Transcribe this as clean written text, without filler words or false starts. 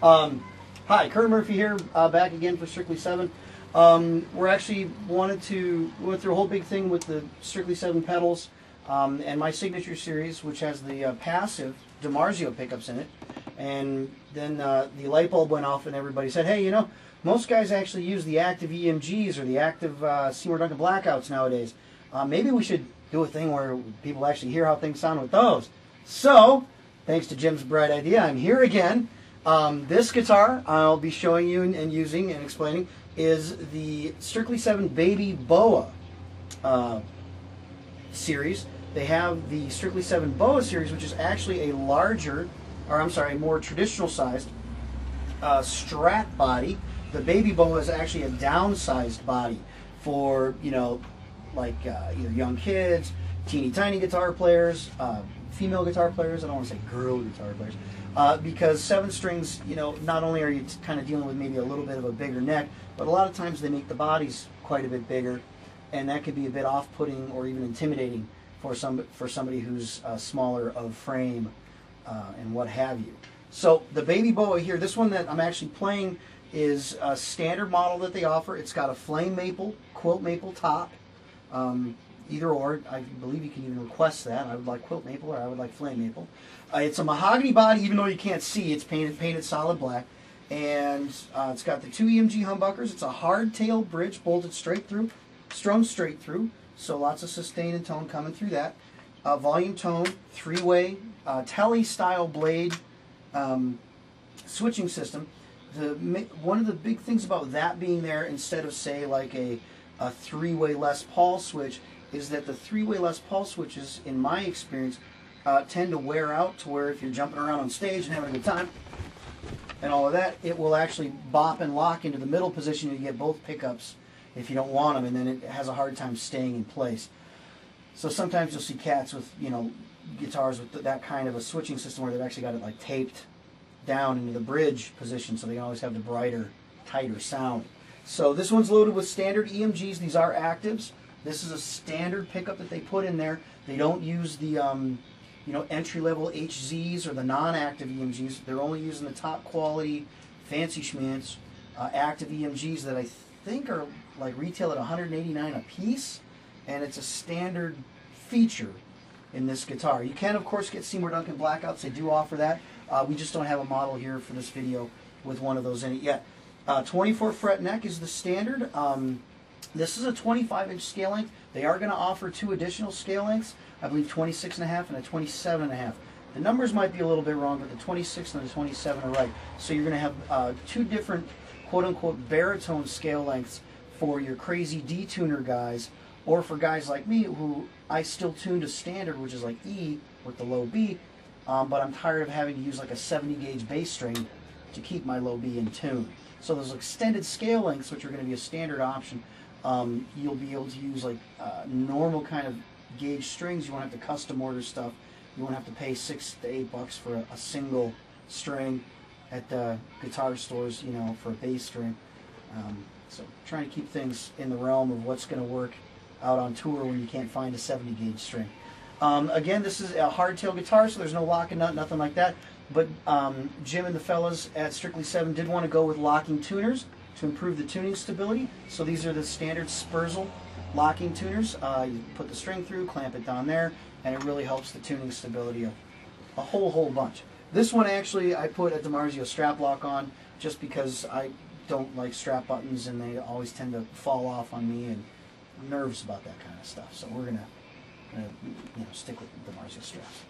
Hi, Curran Murphy here, back again for Strictly 7. We're actually went through a whole big thing with the Strictly 7 pedals and my signature series, which has the passive DiMarzio pickups in it. And then the light bulb went off and everybody said, hey, you know, most guys actually use the active EMGs or the active Seymour Duncan blackouts nowadays. Maybe we should do a thing where people actually hear how things sound with those. So, thanks to Jim's bright idea, I'm here again. This guitar I'll be showing you and using and explaining is the Strictly 7 Baby Boa series. They have the Strictly 7 Boa series, which is actually a larger, or I'm sorry, more traditional sized Strat body. The Baby Boa is actually a downsized body for, you know, like either young kids, teeny tiny guitar players, female guitar players. I don't want to say girl guitar players. Because 7 strings, you know, not only are you kind of dealing with maybe a little bit of a bigger neck, but a lot of times they make the bodies quite a bit bigger, and that could be a bit off-putting or even intimidating for somebody who's smaller of frame and what have you. So the Baby Boa here, this one that I'm actually playing is a standard model that they offer. It's got a flame maple, quilt maple top. Either or, I believe you can even request that. I would like quilt maple or I would like flame maple. It's a mahogany body, even though you can't see. It's painted solid black. And it's got the 2 EMG humbuckers. It's a hardtail bridge bolted straight through, strung straight through. So lots of sustain and tone coming through that. Volume tone, 3-way, tele-style blade switching system. One of the big things about that being there, instead of say like a 3-way Les Paul switch, is that the 3-way Les Paul switches, in my experience, tend to wear out to where if you're jumping around on stage and having a good time and all of that, it will actually bop and lock into the middle position. You get both pickups if you don't want them, and then it has a hard time staying in place. So sometimes you'll see cats with, you know, guitars with that kind of a switching system where they've actually got it like taped down into the bridge position so they can always have the brighter, tighter sound. So this one's loaded with standard EMGs. These are actives. This is a standard pickup that they put in there. They don't use the you know, entry-level HZs or the non-active EMGs. They're only using the top quality, fancy schmancy active EMGs that I think are like retail at $189 a piece, and it's a standard feature in this guitar. You can, of course, get Seymour Duncan blackouts. They do offer that. We just don't have a model here for this video with one of those in it yet. 24 fret neck is the standard. This is a 25-inch scale length. They are going to offer 2 additional scale lengths. I believe 26.5 and a 27.5. The numbers might be a little bit wrong, but the 26 and the 27 are right. So you're going to have 2 different quote-unquote baritone scale lengths for your crazy D-tuner guys, or for guys like me who I still tune to standard, which is like E with the low B, but I'm tired of having to use like a 70-gauge bass string to keep my low B in tune. So those extended scale lengths, which are going to be a standard option, you'll be able to use like normal kind of gauge strings. You won't have to custom order stuff. You won't have to pay $6 to $8 for a single string at the guitar stores, you know, for a bass string. So trying to keep things in the realm of what's going to work out on tour when you can't find a 70-gauge string. Again, this is a hardtail guitar, so there's no locking nut, nothing like that. But Jim and the fellas at Strictly 7 did want to go with locking tuners to improve the tuning stability. So these are the standard Spurzl locking tuners. You put the string through, clamp it down there, and it really helps the tuning stability a whole bunch. This one actually I put a DiMarzio strap lock on just because I don't like strap buttons and they always tend to fall off on me, and I'm nervous about that kind of stuff. So we're gonna you know, stick with the DiMarzio straps.